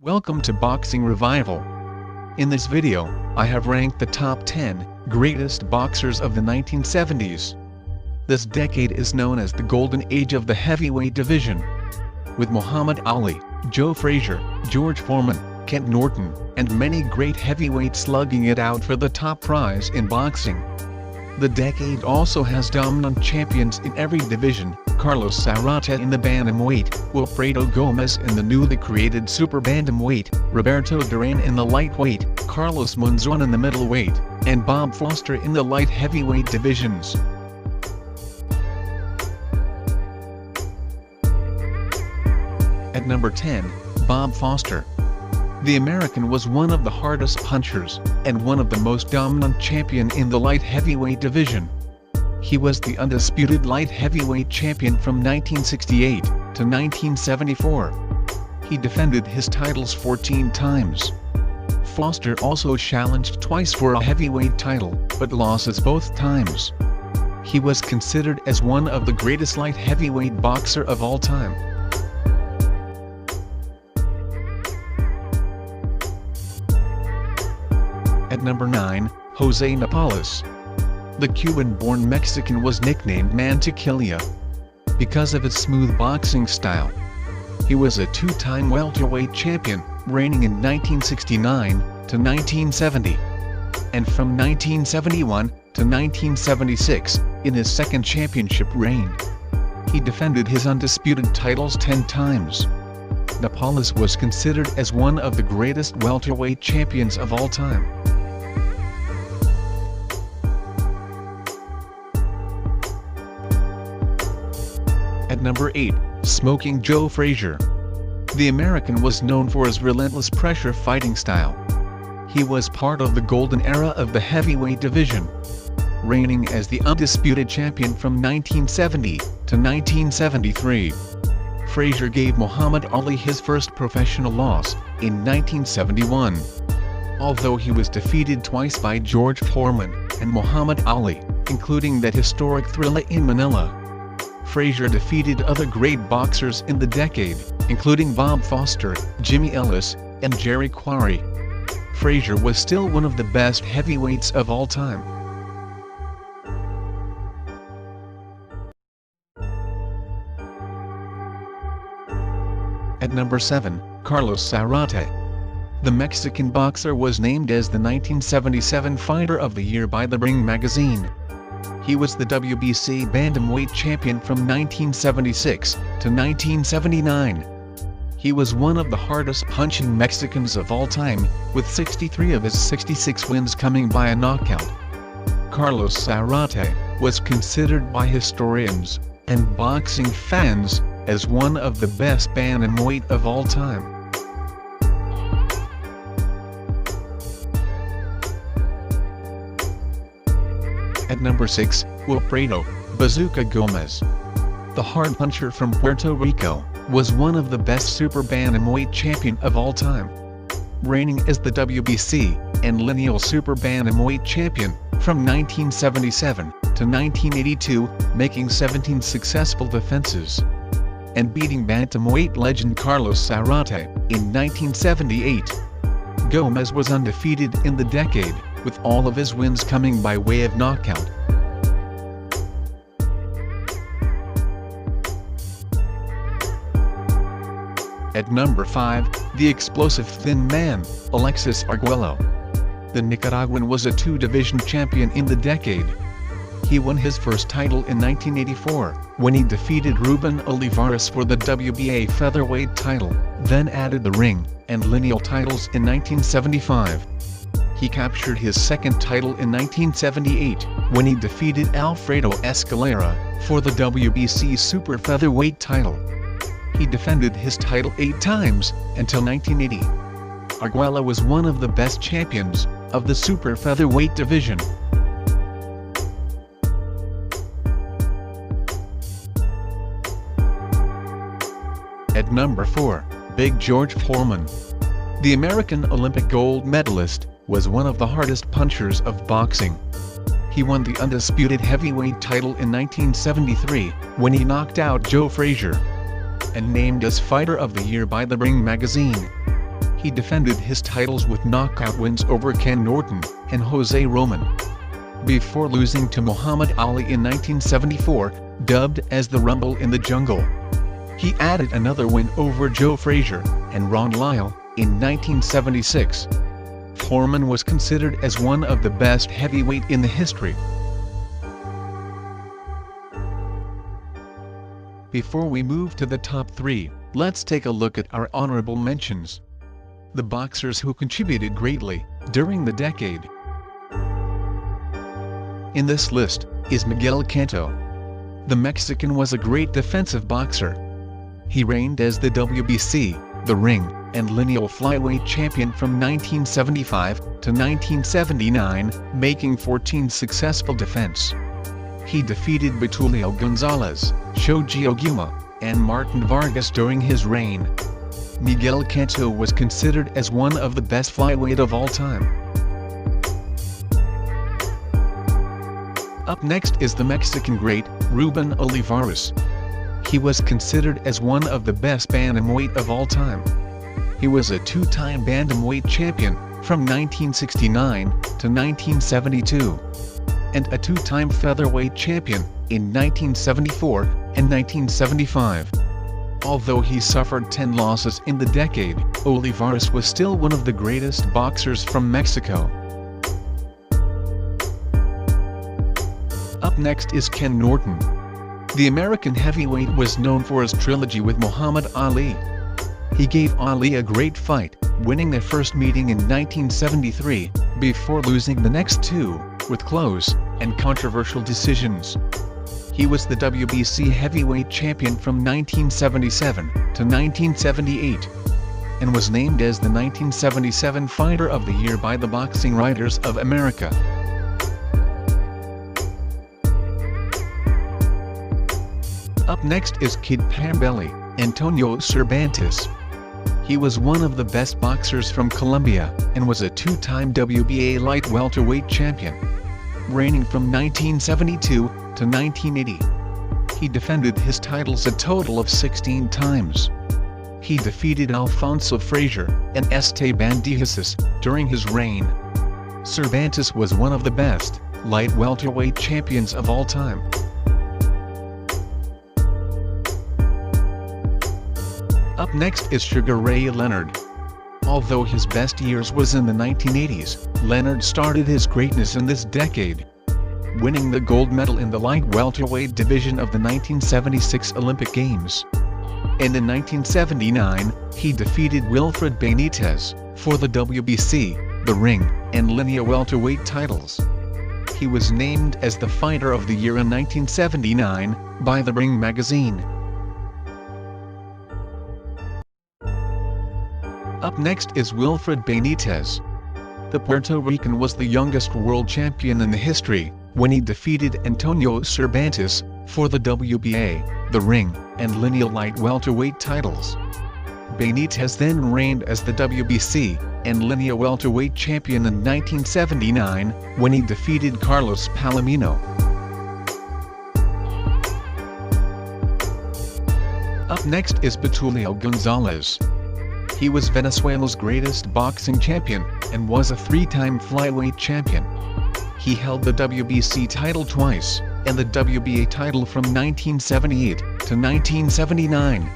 Welcome to Boxing Revival. In this video, I have ranked the top 10 greatest boxers of the 1970s. This decade is known as the golden age of the heavyweight division. With Muhammad Ali, Joe Frazier, George Foreman, Kent Norton, and many great heavyweights slugging it out for the top prize in boxing. The decade also has dominant champions in every division: Carlos Sarata in the bantamweight, Wilfredo Gomez in the newly created super bantamweight, Roberto Duran in the lightweight, Carlos Monzon in the middleweight, and Bob Foster in the light heavyweight divisions. At number 10, Bob Foster. The American was one of the hardest punchers, and one of the most dominant champion in the light heavyweight division. He was the undisputed light heavyweight champion from 1968 to 1974. He defended his titles 14 times. Foster also challenged twice for a heavyweight title, but loses both times. He was considered as one of the greatest light heavyweight boxer of all time. At number 9, Jose Napoles. The Cuban-born Mexican was nicknamed Mantequilla because of his smooth boxing style. He was a two-time welterweight champion, reigning in 1969 to 1970, and from 1971 to 1976, in his second championship reign. He defended his undisputed titles 10 times. Napoles was considered as one of the greatest welterweight champions of all time. At number 8, Smoking Joe Frazier. The American was known for his relentless pressure fighting style. He was part of the golden era of the heavyweight division, reigning as the undisputed champion from 1970 to 1973. Frazier gave Muhammad Ali his first professional loss in 1971. Although he was defeated twice by George Foreman and Muhammad Ali, including that historic Thrilla in Manila, Frazier defeated other great boxers in the decade, including Bob Foster, Jimmy Ellis, and Jerry Quarry. Frazier was still one of the best heavyweights of all time. At number 7, Carlos Sarata. The Mexican boxer was named as the 1977 Fighter of the Year by the Ring magazine. He was the WBC bantamweight champion from 1976 to 1979. He was one of the hardest punching Mexicans of all time, with 63 of his 66 wins coming by a knockout. Carlos Sarata was considered by historians and boxing fans as one of the best bantamweight of all time. At number 6, Wilfredo "Bazooka" Gomez. The hard puncher from Puerto Rico was one of the best super bantamweight champion of all time, reigning as the WBC and lineal super bantamweight champion from 1977 to 1982, making 17 successful defenses, and beating bantamweight legend Carlos Sarata in 1978. Gomez was undefeated in the decade, with all of his wins coming by way of knockout. At number 5, the explosive thin man, Alexis Arguello. The Nicaraguan was a two-division champion in the decade. He won his first title in 1984, when he defeated Ruben Olivares for the WBA featherweight title, then added the ring and lineal titles in 1975. He captured his second title in 1978, when he defeated Alfredo Escalera for the WBC super featherweight title. He defended his title 8 times, until 1980. Arguello was one of the best champions of the super featherweight division. At number 4, Big George Foreman. The American Olympic gold medalist was one of the hardest punchers of boxing. He won the undisputed heavyweight title in 1973, when he knocked out Joe Frazier, and named as Fighter of the Year by the Ring magazine. He defended his titles with knockout wins over Ken Norton and Jose Roman, before losing to Muhammad Ali in 1974, dubbed as the Rumble in the Jungle. He added another win over Joe Frazier and Ron Lyle in 1976. Foreman was considered as one of the best heavyweight in the history. Before we move to the top 3, let's take a look at our honorable mentions. The boxers who contributed greatly during the decade. In this list is Miguel Cotto. The Mexican was a great defensive boxer. He reigned as the WBC, the ring, and lineal flyweight champion from 1975 to 1979, making 14 successful defenses. He defeated Betulio Gonzalez, Shoji Oguma, and Martin Vargas during his reign. Miguel Cotto was considered as one of the best flyweight of all time. Up next is the Mexican great, Ruben Olivares. He was considered as one of the best bantamweight of all time. He was a two-time bantamweight champion from 1969 to 1972, and a two-time featherweight champion in 1974 and 1975. Although he suffered 10 losses in the decade, Olivares was still one of the greatest boxers from Mexico. Up next is Ken Norton. The American heavyweight was known for his trilogy with Muhammad Ali. He gave Ali a great fight, winning their first meeting in 1973, before losing the next two, with close and controversial decisions. He was the WBC heavyweight champion from 1977 to 1978, and was named as the 1977 Fighter of the Year by the Boxing Writers of America. Up next is Kid Pambelli, Antonio Cervantes. He was one of the best boxers from Colombia, and was a two-time WBA light welterweight champion, reigning from 1972 to 1980. He defended his titles a total of 16 times. He defeated Alfonso Frazier and Esteban Diaz during his reign. Cervantes was one of the best light welterweight champions of all time. Up next is Sugar Ray Leonard. Although his best years was in the 1980s, Leonard started his greatness in this decade, winning the gold medal in the light welterweight division of the 1976 Olympic Games. And in 1979, he defeated Wilfred Benitez for the WBC, the ring, and lineal welterweight titles. He was named as the Fighter of the Year in 1979 by the Ring magazine. Up next is Wilfred Benitez. The Puerto Rican was the youngest world champion in the history, when he defeated Antonio Cervantes for the WBA, the ring, and lineal light welterweight titles. Benitez then reigned as the WBC and lineal welterweight champion in 1979, when he defeated Carlos Palomino. Up next is Betulio Gonzalez. He was Venezuela's greatest boxing champion, and was a three-time flyweight champion. He held the WBC title twice, and the WBA title from 1978 to 1979.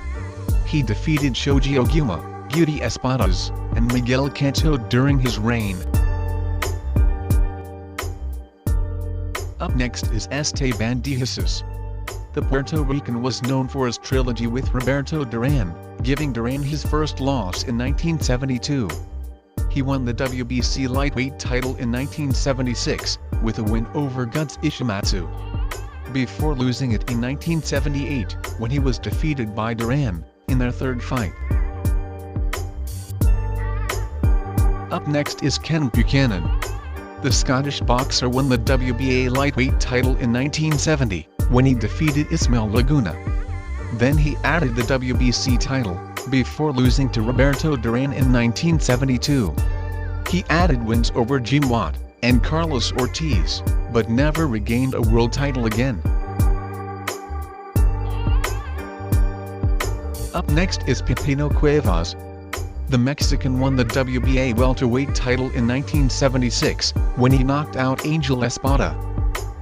He defeated Shoji Oguma, Beauty Espadas, and Miguel Cotto during his reign. Up next is Esteban Diaz. The Puerto Rican was known for his trilogy with Roberto Duran, giving Duran his first loss in 1972. He won the WBC lightweight title in 1976, with a win over Guts Ishimatsu, before losing it in 1978, when he was defeated by Duran in their third fight. Up next is Ken Buchanan. The Scottish boxer won the WBA lightweight title in 1970, when he defeated Ismael Laguna. Then he added the WBC title, before losing to Roberto Duran in 1972. He added wins over Jim Watt and Carlos Ortiz, but never regained a world title again. Up next is Pipino Cuevas. The Mexican won the WBA welterweight title in 1976, when he knocked out Angel Espada.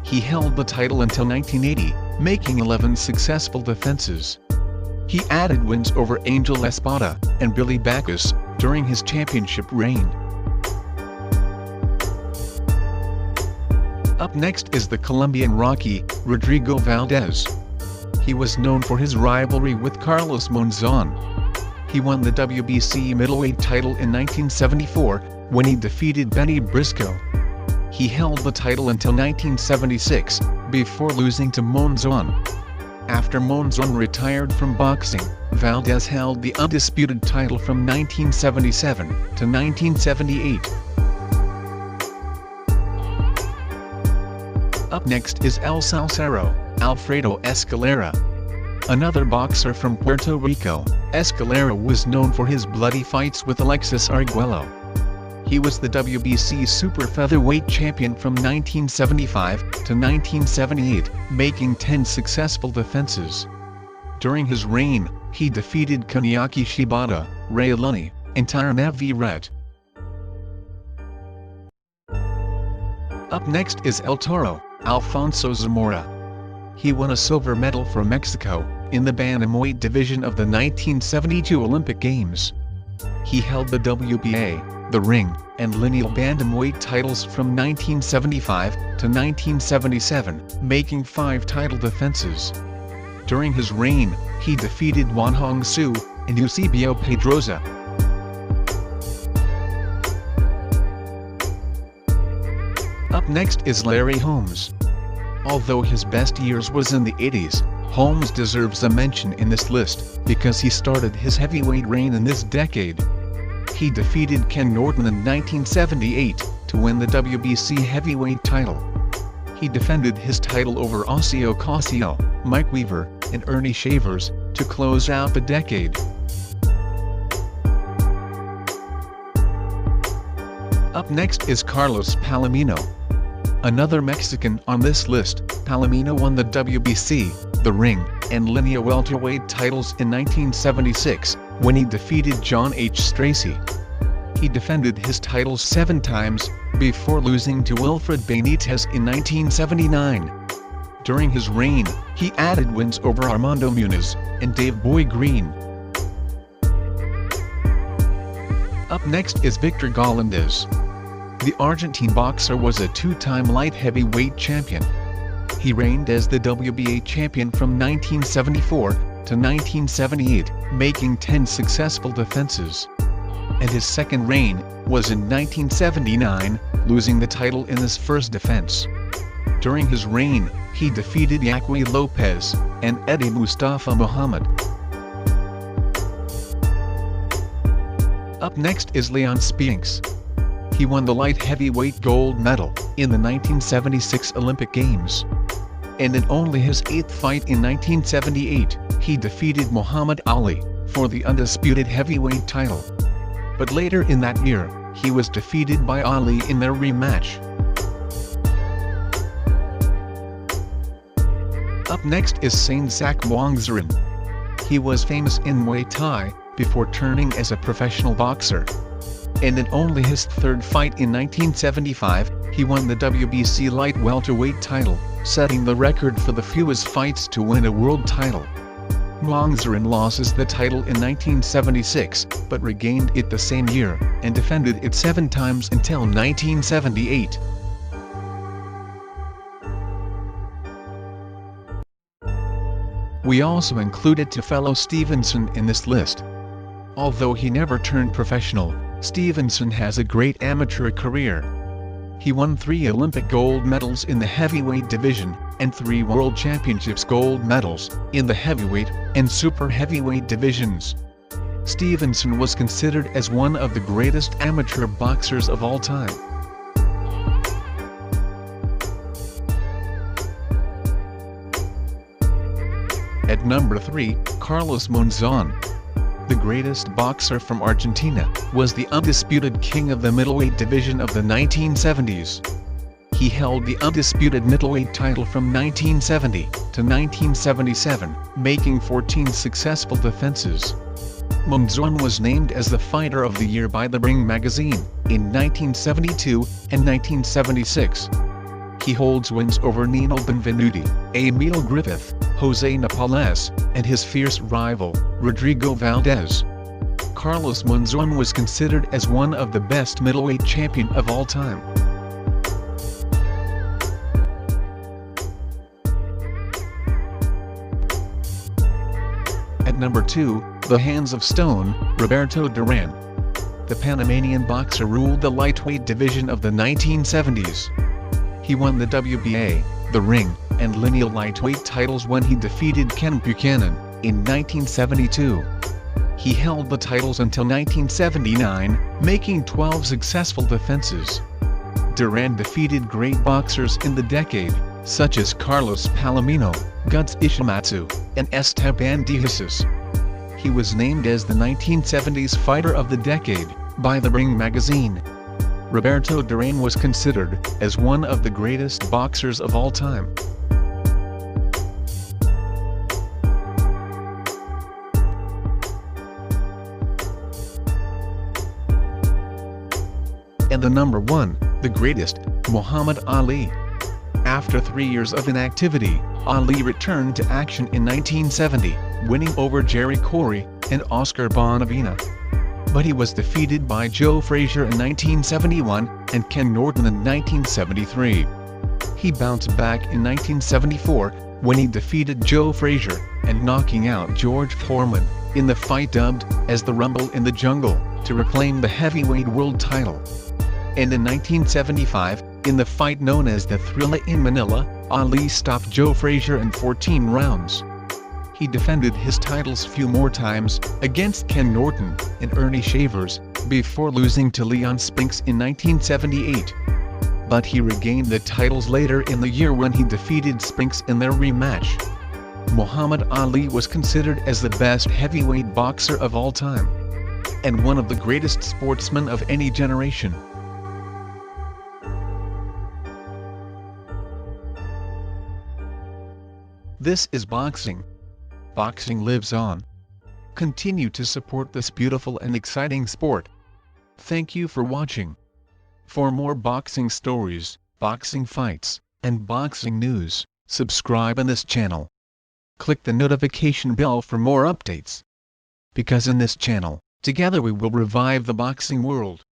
He held the title until 1980, making 11 successful defenses. He added wins over Angel Espada and Billy Backus during his championship reign. Up next is the Colombian Rocky, Rodrigo Valdez. He was known for his rivalry with Carlos Monzon. He won the WBC middleweight title in 1974, when he defeated Benny Briscoe. He held the title until 1976, before losing to Monzon. After Monzon retired from boxing, Valdez held the undisputed title from 1977 to 1978. Up next is El Salsero, Alfredo Escalera. Another boxer from Puerto Rico, Escalera was known for his bloody fights with Alexis Arguello. He was the WBC super featherweight champion from 1975 to 1978, making 10 successful defenses. During his reign, he defeated Kuniaki Shibata, Ray Lunny, and Tyrone Viret. Up next is El Toro, Alfonso Zamora. He won a silver medal for Mexico, in the bantamweight division of the 1972 Olympic Games. He held the WBA, the ring, and lineal bantamweight titles from 1975 to 1977, making 5 title defenses. During his reign, he defeated Juan Hong Su and Eusebio Pedroza. Up next is Larry Holmes. Although his best years was in the 80s, Holmes deserves a mention in this list, because he started his heavyweight reign in this decade. He defeated Ken Norton in 1978, to win the WBC heavyweight title. He defended his title over Ossie Ocasio, Mike Weaver, and Ernie Shavers, to close out the decade. Up next is Carlos Palomino. Another Mexican on this list, Palomino won the WBC, the ring, and lineal welterweight titles in 1976, when he defeated John H. Stracey. He defended his titles 7 times, before losing to Wilfred Benitez in 1979. During his reign, he added wins over Armando Muniz and Dave Boy Green. Up next is Victor Galindez. The Argentine boxer was a 2-time light heavyweight champion. He reigned as the WBA champion from 1974 to 1978, making 10 successful defenses. And his second reign was in 1979, losing the title in his first defense. During his reign, he defeated Yaqui Lopez and Eddie Mustafa Muhammad. Up next is Leon Spinks. He won the light heavyweight gold medal in the 1976 Olympic Games. And in only his 8th fight in 1978, he defeated Muhammad Ali for the undisputed heavyweight title. But later in that year, he was defeated by Ali in their rematch. Up next is Sainzak Wangzurin. He was famous in Muay Thai, before turning as a professional boxer. And in only his 3rd fight in 1975, he won the WBC light welterweight title, setting the record for the fewest fights to win a world title. Wangzurin lost the title in 1976, but regained it the same year, and defended it 7 times until 1978. We also included Tefelo Stevenson in this list. Although he never turned professional, Stevenson has a great amateur career. He won 3 Olympic gold medals in the heavyweight division, and 3 World Championships gold medals in the heavyweight and super heavyweight divisions. Stevenson was considered as one of the greatest amateur boxers of all time. At number 3, Carlos Monzon. The greatest boxer from Argentina, was the undisputed king of the middleweight division of the 1970s. He held the undisputed middleweight title from 1970 to 1977, making 14 successful defenses. Monzon was named as the Fighter of the Year by the Ring magazine in 1972 and 1976. He holds wins over Nino Benvenuti, Emil Griffith, Jose Napales, and his fierce rival, Rodrigo Valdez. Carlos Monzon was considered as one of the best middleweight champion of all time. At number 2, the Hands of Stone, Roberto Duran. The Panamanian boxer ruled the lightweight division of the 1970s. He won the WBA, the Ring, and Lineal lightweight titles when he defeated Ken Buchanan in 1972. He held the titles until 1979, making 12 successful defenses. Duran defeated great boxers in the decade, such as Carlos Palomino, Guts Ishimatsu, and Esteban de Jesus. He was named as the 1970s Fighter of the Decade by the Ring magazine. Roberto Duran was considered as one of the greatest boxers of all time. And the number 1, the greatest, Muhammad Ali. After 3 years of inactivity, Ali returned to action in 1970, winning over Jerry Corey and Oscar Bonavena. But he was defeated by Joe Frazier in 1971 and Ken Norton in 1973. He bounced back in 1974 when he defeated Joe Frazier and knocking out George Foreman in the fight dubbed as the Rumble in the Jungle to reclaim the heavyweight world title. And in 1975, in the fight known as the Thrilla in Manila, Ali stopped Joe Frazier in 14 rounds. He defended his titles few more times, against Ken Norton and Ernie Shavers, before losing to Leon Spinks in 1978. But he regained the titles later in the year when he defeated Spinks in their rematch. Muhammad Ali was considered as the best heavyweight boxer of all time, and one of the greatest sportsmen of any generation. This is boxing. Boxing lives on. Continue to support this beautiful and exciting sport. Thank you for watching. For more boxing stories, boxing fights, and boxing news, subscribe on this channel. Click the notification bell for more updates. Because in this channel, together we will revive the boxing world.